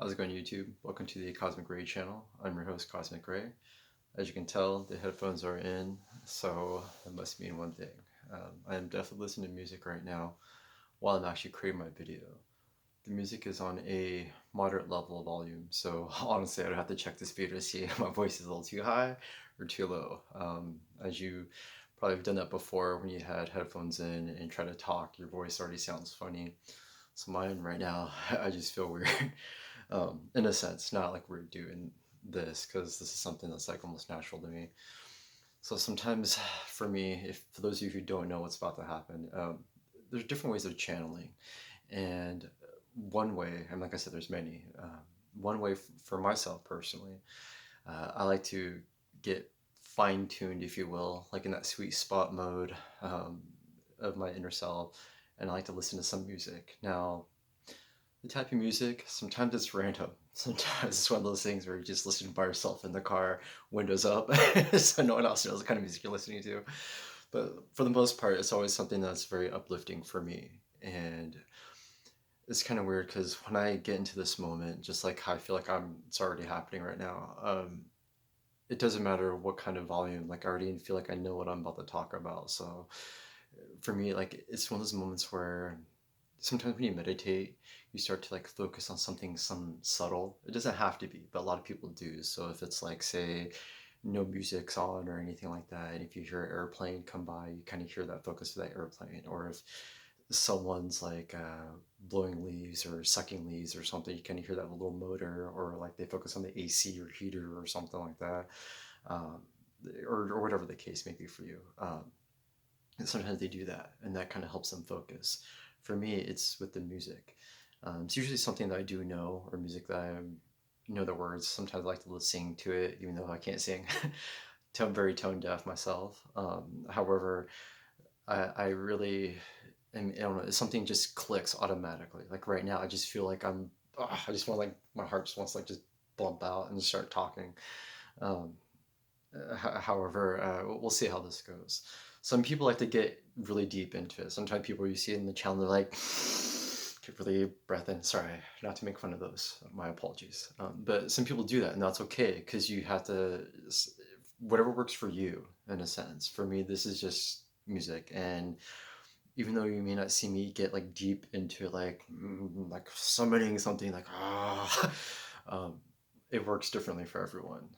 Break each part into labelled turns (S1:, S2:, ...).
S1: How's it going, YouTube? Welcome to the Cosmic Ray channel. I'm your host, Cosmic Ray. As you can tell, the headphones are in, so that must mean one thing. I am definitely listening to music right now while I'm actually creating my video. The music is on a moderate level of volume, so honestly, I'd have to check the speaker to see if my voice is a little too high or too low. As you probably have done that before when you had headphones in and try to talk, your voice already sounds funny. So mine right now, I just feel weird. In a sense, not like we're doing this because this is something that's like almost natural to me. So sometimes for me, if for those of you who don't know what's about to happen, there's different ways of channeling. And one way, and like I said, there's many. One way for myself personally, I like to get fine tuned, if you will, like in that sweet spot mode um, of my inner self. And I like to listen to some music. Now, the type of music, sometimes it's random. Sometimes it's one of those things where you just listen by yourself in the car, windows up, so no one else knows what kind of music you're listening to. But for the most part, it's always something that's very uplifting for me. And it's kind of weird because when I get into this moment, just like how I feel like it's already happening right now, it doesn't matter what kind of volume, like I already feel like I know what I'm about to talk about. So for me, like it's one of those moments where sometimes when you meditate, you start to like focus on some subtle. It doesn't have to be, but a lot of people do. So if it's like say no music's on or anything like that, and if you hear an airplane come by, you kind of hear that focus of that airplane. Or if someone's like blowing leaves or sucking leaves or something, you kind of hear that little motor, or like they focus on the AC or heater or something like that, um, or whatever the case may be for you. And sometimes they do that, and that kind of helps them focus. For me, it's with the music. It's usually something that I do know, or music that I know the words. Sometimes I like to sing to it, even though I can't sing. I'm very tone deaf myself. However, I really I don't know. Something just clicks automatically. Like right now, I just feel like I just want like my heart just wants to like just bump out and just start talking. Um, However, we'll see how this goes. Some people like to get really deep into it. Sometimes people you see in the channel, they're like, get really breath in. Sorry, not to make fun of those. My apologies. But some people do that, and that's okay because you have to, whatever works for you, in a sense. For me, this is just music, and even though you may not see me get like deep into like summoning something like um, it works differently for everyone.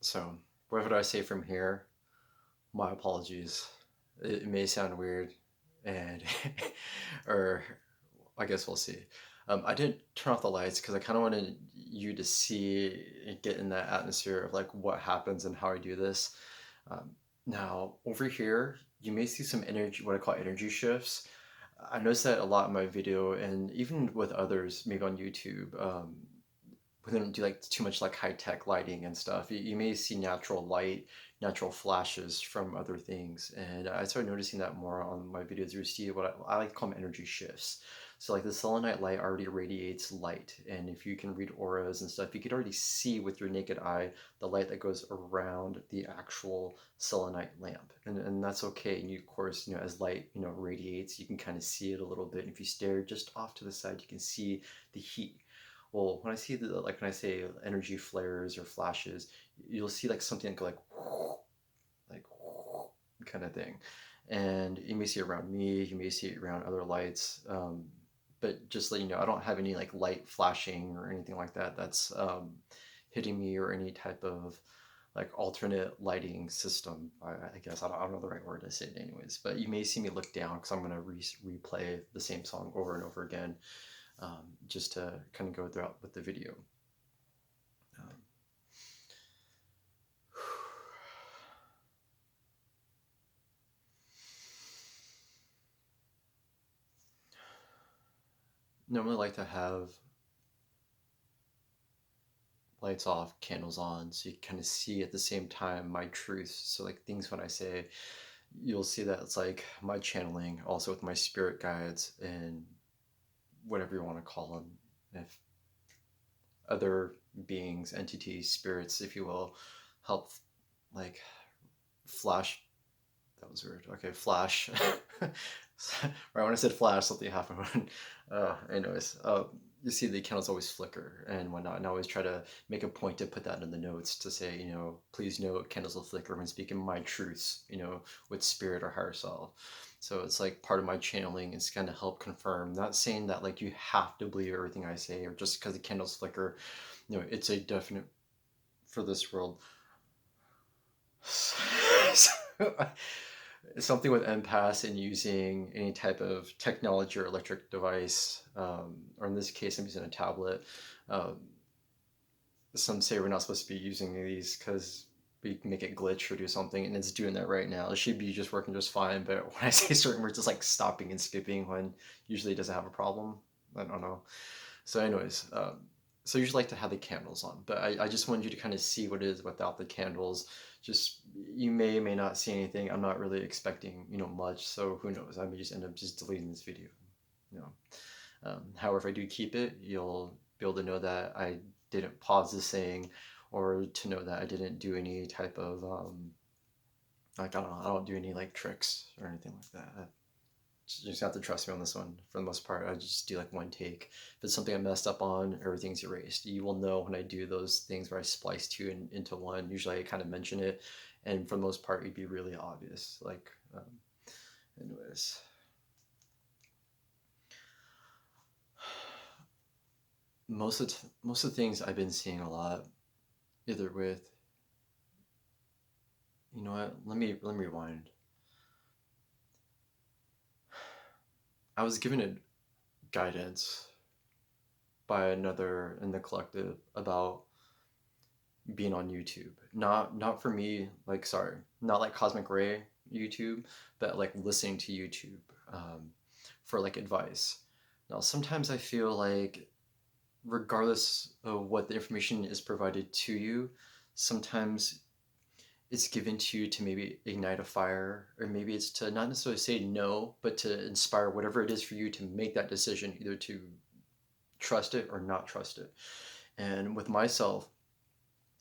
S1: So, what I say from here? My apologies. It may sound weird, and or I guess we'll see. I didn't turn off the lights because I kind of wanted you to see and get in that atmosphere of like what happens and how I do this. Um, Now, over here, you may see some energy, what I call energy shifts. I noticed that a lot in my video, and even with others, maybe on YouTube. We don't do like too much like high tech lighting and stuff. You may see natural light, natural flashes from other things, and I started noticing that more on my videos. You see what I like to call them energy shifts. So like the selenite light already radiates light, and if you can read auras and stuff, you could already see with your naked eye the light that goes around the actual selenite lamp, and that's okay. And you, of course, as light radiates, you can kind of see it a little bit. And if you stare just off to the side, you can see the heat. Well, when I see like when I say energy flares or flashes, you'll see like something go like kind of thing, and you may see it around me. You may see it around other lights. But just let you know, I don't have any like light flashing or anything like that. That's hitting me or any type of like alternate lighting system. I guess I don't know the right word to say it anyways. But you may see me look down because I'm gonna replay the same song over and over again, just to kind of go throughout with the video. Um, Normally like to have lights off, candles on, so you kind of see at the same time my truth. So like things when I say, you'll see that it's like my channeling, also with my spirit guides and whatever you want to call them. If other beings, entities, spirits, if you will, help like flash. That was weird. Okay, flash Right when I said flash, something happened. Anyways, you see the candles always flicker and whatnot, and I always try to make a point to put that in the notes to say, please note candles will flicker when speaking my truths, with spirit or higher self. So it's like part of my channeling is kind of help confirm, not saying that like you have to believe everything I say or just because the candles flicker, it's a definite for this world. Something with empaths and using any type of technology or electric device, or in this case, I'm using a tablet. Um, some say we're not supposed to be using these because we can make it glitch or do something, and it's doing that right now. It should be just working just fine, but when I say certain words, it's like stopping and skipping when usually it doesn't have a problem. I don't know. So, anyways, so I usually like to have the candles on, but I just wanted you to kind of see what it is without the candles. Just you may not see anything. I'm not really expecting much, so who knows? I may just end up just deleting this video. You know. However, if I do keep it, you'll be able to know that I didn't pause the saying, or to know that I didn't do any type of like I don't know, I don't do any like tricks or anything like that. You just have to trust me on this one. For the most part, I just do like one take. If it's something I messed up on, everything's erased. You will know when I do those things where I splice two into one. Usually I kind of mention it, and for the most part, it'd be really obvious. Like, anyways. Most of the things I've been seeing a lot, either with, you know what, let me rewind. I was given a guidance by another in the collective about being on YouTube. Not for me, like sorry, not like Cosmic Ray YouTube, but like listening to YouTube for like advice. Now sometimes I feel like regardless of what the information is provided to you, sometimes it's given to you to maybe ignite a fire, or maybe it's to not necessarily say no, but to inspire whatever it is for you to make that decision, either to trust it or not trust it. And with myself,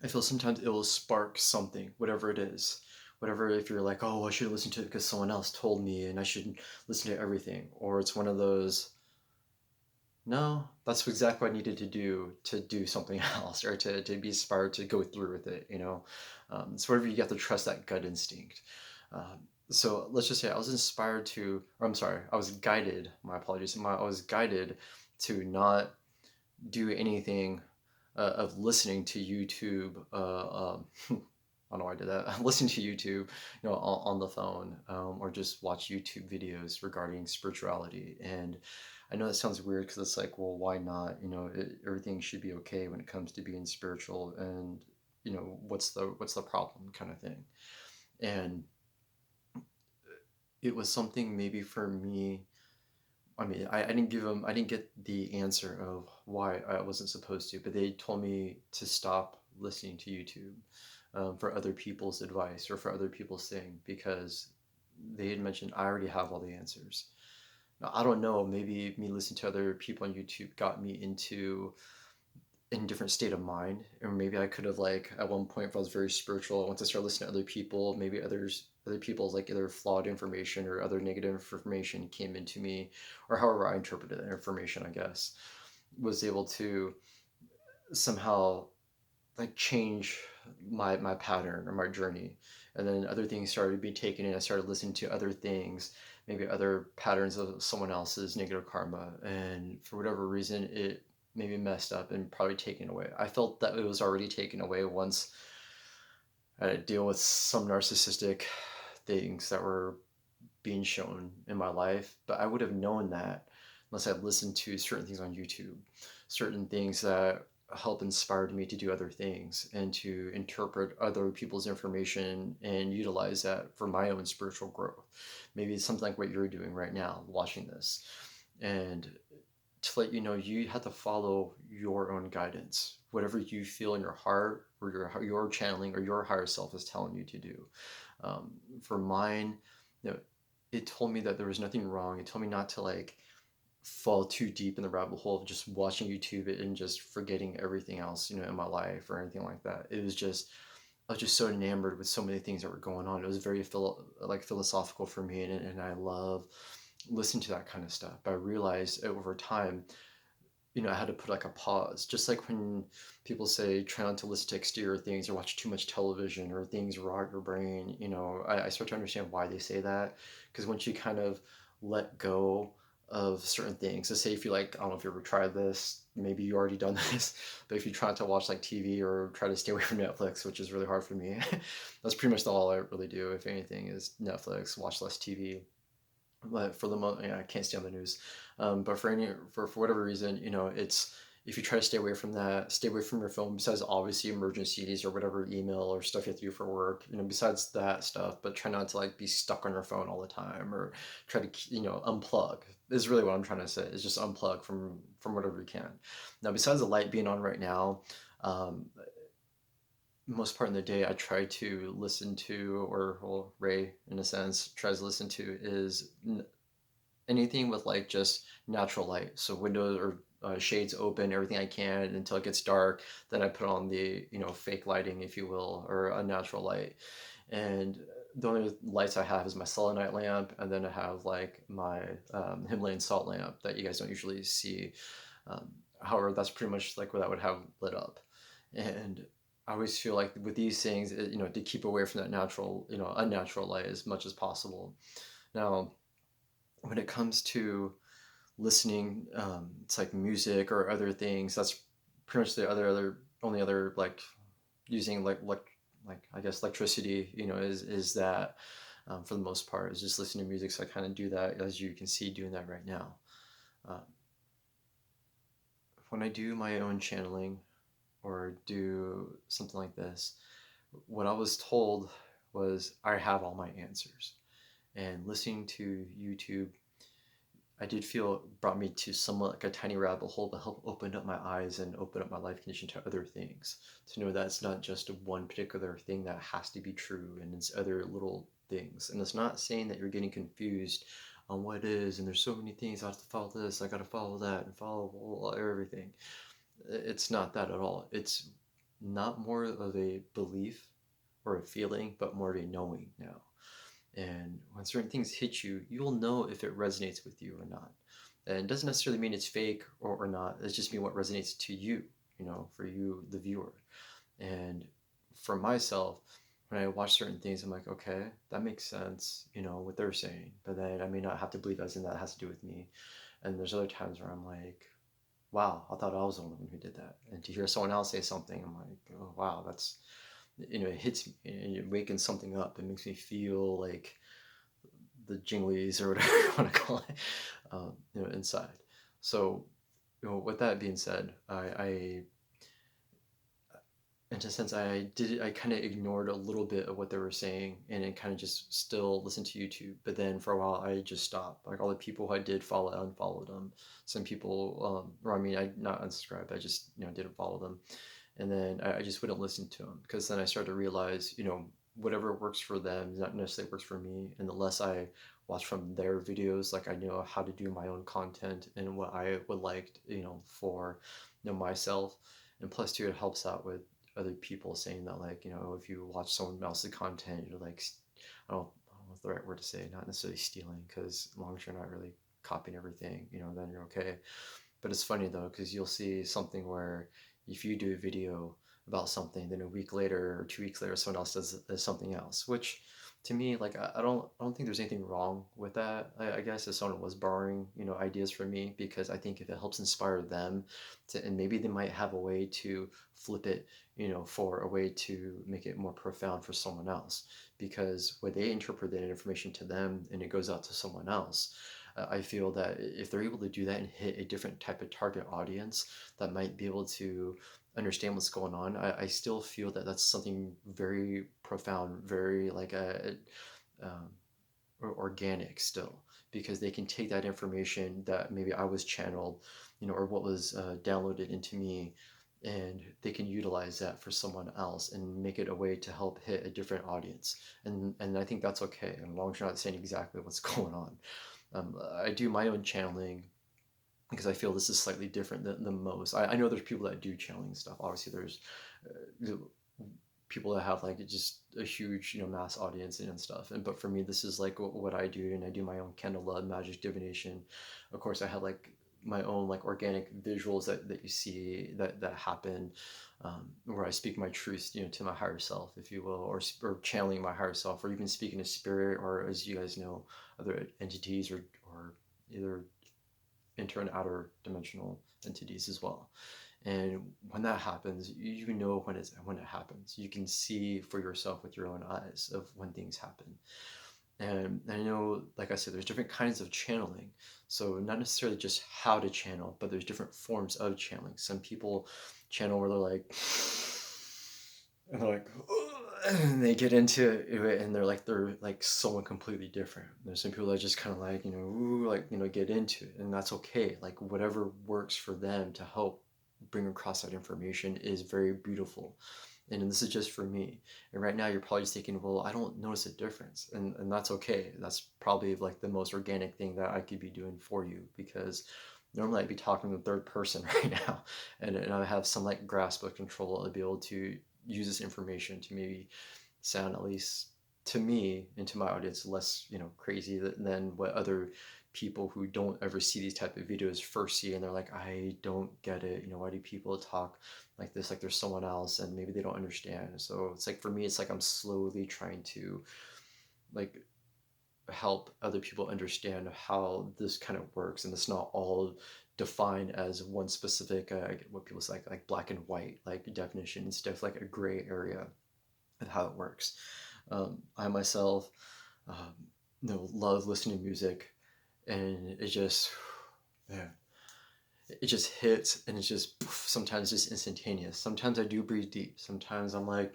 S1: I feel sometimes it will spark something, whatever it is. Whatever, if you're like, oh, I should listen to it because someone else told me and I should listen to everything. Or it's one of those, no, that's exactly what I needed to do something else, or to be inspired to go through with it. So whatever, you have to trust that gut instinct. So let's just say I was inspired to, or I'm sorry, I was guided, my apologies, I was guided to not do anything of listening to YouTube. I don't know why I did that. Listen to YouTube, on the phone, or just watch YouTube videos regarding spirituality. And I know that sounds weird because it's like, well, why not? Everything should be okay when it comes to being spiritual, and what's the problem, kind of thing. And it was something maybe for me. I mean, I didn't give them. I didn't get the answer of why I wasn't supposed to, but they told me to stop listening to YouTube for other people's advice or for other people's thing, because they had mentioned I already have all the answers. Now, I don't know. Maybe me listening to other people on YouTube got me into in a different state of mind, or maybe I could have, like, at one point if I was very spiritual, once I started listening to other people, maybe other people's like either flawed information or other negative information came into me, or however I interpreted that information, I guess, was able to somehow like change my pattern or my journey. And then other things started to be taken in. I started listening to other things, maybe other patterns of someone else's negative karma, and for whatever reason it maybe messed up and probably taken away. I felt that it was already taken away once I had to deal with some narcissistic things that were being shown in my life, but I would have known that unless I listened to certain things on YouTube, certain things that help inspired me to do other things and to interpret other people's information and utilize that for my own spiritual growth. Maybe it's something like what you're doing right now, watching this. And to let you know, you have to follow your own guidance, whatever you feel in your heart or your channeling or your higher self is telling you to do. For mine, it told me that there was nothing wrong. It told me not to like fall too deep in the rabbit hole of just watching YouTube and just forgetting everything else, in my life or anything like that. It was just, I was just so enamored with so many things that were going on. It was very philosophical for me, and I love listening to that kind of stuff. But I realized over time, I had to put like a pause. Just like when people say try not to listen to exterior things or watch too much television or things rot your brain, I start to understand why they say that. Because once you kind of let go of certain things, so say if you like, I don't know if you ever tried this, maybe you already done this, but if you try not to watch like TV or try to stay away from Netflix, which is really hard for me, that's pretty much all I really do. If anything, is Netflix, watch less TV. But for the most, I can't stand the news. But for whatever reason, it's if you try to stay away from that, stay away from your phone. Besides obviously emergencies or whatever email or stuff you have to do for work, besides that stuff, but try not to like be stuck on your phone all the time or try to unplug. Is really what I'm trying to say. Is just unplug from whatever you can. Now, besides the light being on right now. Um, Most part in the day I try to listen to, or well, Ray in a sense tries to listen to, is anything with like just natural light. So windows or shades open, everything I can until it gets dark. Then I put on the fake lighting, if you will, or a natural light. And the only lights I have is my Selenite lamp, and then I have like my Himalayan salt lamp that you guys don't usually see. Um, However, that's pretty much like what I would have lit up. And I always feel like with these things, to keep away from that natural, unnatural light as much as possible. Now, when it comes to listening, it's like music or other things. That's pretty much the other only other like using like I guess electricity. Is that for the most part is just listening to music. So I kind of do that, as you can see, doing that right now. Uh, when I do my own channeling or do something like this, what I was told was I have all my answers. And listening to YouTube, I did feel it brought me to somewhat like a tiny rabbit hole, but helped open up my eyes and open up my life condition to other things. To know that it's not just one particular thing that has to be true, and it's other little things. And it's not saying that you're getting confused on what it is, and there's so many things, I have to follow this, I got to follow that, and follow everything. It's not that at all. It's not more of a belief or a feeling, but more of a knowing now. And when certain things hit you, you'll know if it resonates with you or not. And it doesn't necessarily mean it's fake or not. It's just mean what resonates to you, for you, the viewer. And for myself, when I watch certain things, I'm like, okay, that makes sense, what they're saying. But then I may not have to believe as in that has to do with me. And there's other times where I'm like, wow, I thought I was the only one who did that. And to hear someone else say something, I'm like, oh, wow, that's, it hits me and it wakens something up. It makes me feel like the jinglies or whatever you want to call it, inside. So, with that being said, I in a sense, I kind of ignored a little bit of what they were saying, and it kind of just still listened to YouTube. But then for a while, I just stopped. Like all the people who I did follow, I unfollowed them. Some people, or I mean, I not unsubscribed. I just didn't follow them, and then I just wouldn't listen to them because then I started to realize, whatever works for them not necessarily works for me, and the less I watch from their videos, like I know how to do my own content and what I would like, for myself. And plus too, it helps out with other people saying that, like, if you watch someone else's content, you're like, I don't know if the right word to say, not necessarily stealing, because as long as you're not really copying everything, then you're okay. But it's funny though, because you'll see something where if you do a video about something, then a week later or 2 weeks later, someone else does something else, which to me, like, I don't think there's anything wrong with that. I guess if someone was borrowing, ideas from me, because I think if it helps inspire them to, and maybe they might have a way to flip it, for a way to make it more profound for someone else, because when they interpret that information to them and it goes out to someone else, I feel that if they're able to do that and hit a different type of target audience that might be able to understand what's going on, I still feel that that's something very profound, very like um, organic still, because they can take that information that maybe I was channeled, or what was downloaded into me, and they can utilize that for someone else and make it a way to help hit a different audience. And I think that's okay, as long as you're not saying exactly what's going on. I do my own channeling because I feel this is slightly different than most. I know there's people that do channeling stuff. Obviously, there's people that have like just a huge, mass audience and stuff. And but for me, this is like what I do, and I do my own candle love magic divination. Of course, I have like my own like organic visuals that you see that happen, where I speak my truth, to my higher self, if you will, or channeling my higher self, or even speaking to spirit, or as you guys know, other entities, or either inter and outer dimensional entities as well. And when that happens, you know when it happens. You can see for yourself with your own eyes of when things happen. And I know, like I said, there's different kinds of channeling. So not necessarily just how to channel, but there's different forms of channeling. Some people channel where they're like, and they're like, and they get into it, and they're like someone completely different. There's some people that just kind of like, get into it, and that's okay. Like whatever works for them to help bring across that information is very beautiful. And this is just for me. And right now you're probably just thinking, well, I don't notice a difference. And that's okay. That's probably like the most organic thing that I could be doing for you, because normally I'd be talking in the third person right now. And I have some like grasp of control to be able to use this information to maybe sound, at least to me and to my audience, less, crazy than what other people who don't ever see these type of videos first see, and they're like, I don't get it, why do people talk like this, like there's someone else, and maybe they don't understand. So it's like, for me, it's like I'm slowly trying to like help other people understand how this kind of works, and it's not all defined as one specific what people say like black and white like definition. It's definitely like a gray area of how it works. I myself, um, love listening to music, and it just, man, it just hits, and it's just poof, sometimes just instantaneous. Sometimes I do breathe deep. Sometimes I'm like,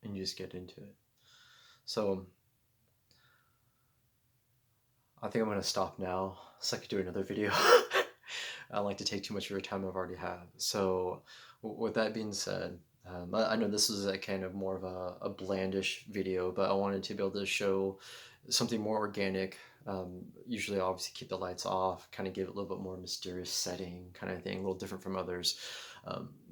S1: and you just get into it. So I think I'm gonna stop now so I could do another video. I don't like to take too much of your time I've already had. So with that being said, I know this is a kind of more of a blandish video, but I wanted to be able to show something more organic. Usually I obviously keep the lights off, kind of give it a little bit more mysterious setting kind of thing, a little different from others.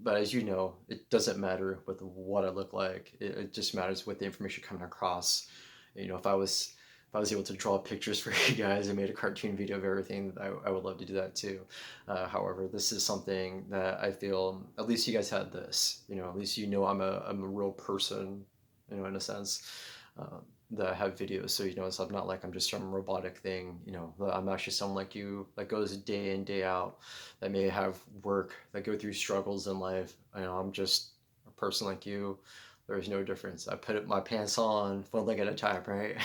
S1: But as you know, it doesn't matter with what I look like. It just matters with the information coming across. If I was able to draw pictures for you guys and made a cartoon video of everything, I would love to do that too. However, this is something that I feel, at least you guys had this, at least I'm a real person, in a sense, uh, that I have videos. So, it's not like I'm just some robotic thing, that I'm actually someone like you that goes day in, day out, that may have work, that go through struggles in life. I'm just a person like you. There's no difference. I put my pants on one leg at a time, right?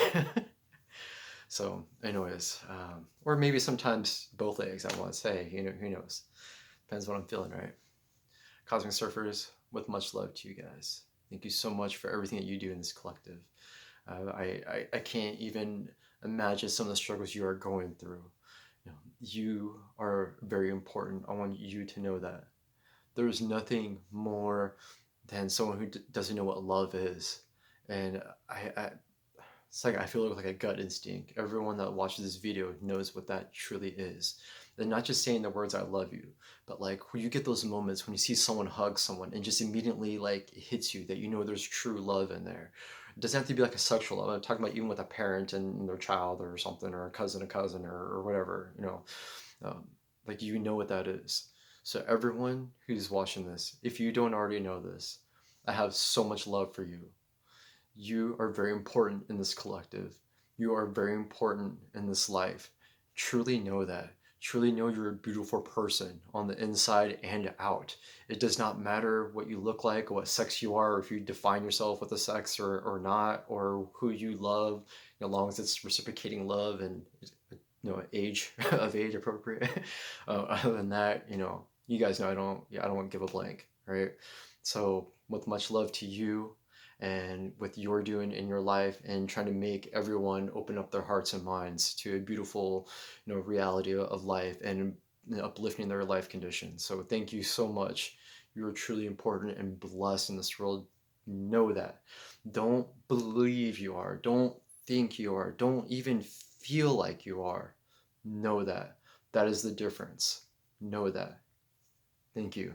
S1: So, anyways, or maybe sometimes both legs at once. Hey, who knows? Depends what I'm feeling, right? Cosmic Surfers, with much love to you guys. Thank you so much for everything that you do in this collective. I can't even imagine some of the struggles you are going through. You are very important. I want you to know that. There is nothing more than someone who doesn't know what love is. And it's like I feel like a gut instinct. Everyone that watches this video knows what that truly is. And not just saying the words "I love you," but like when you get those moments when you see someone hug someone and just immediately like it hits you that there's true love in there. It doesn't have to be like a sexual love. I'm talking about even with a parent and their child or something, or a cousin, or whatever. Um, like what that is. So everyone who's watching this, if you don't already know this, I have so much love for you. You are very important in this collective. You are very important in this life. Truly know that. Truly know you're a beautiful person on the inside and out. It does not matter what you look like, or what sex you are, or if you define yourself with a sex or not, or who you love, as long as it's reciprocating love and age of age appropriate. Other than that, you guys know I don't want to give a blank, right? So with much love to you, and with your doing in your life, and trying to make everyone open up their hearts and minds to a beautiful reality of life, and uplifting their life conditions. So thank you so much. You are truly important and blessed in this world, Know that. Don't believe you are. Don't think you are. Don't even feel like you are. Know that. That is the difference. Know that. Thank you.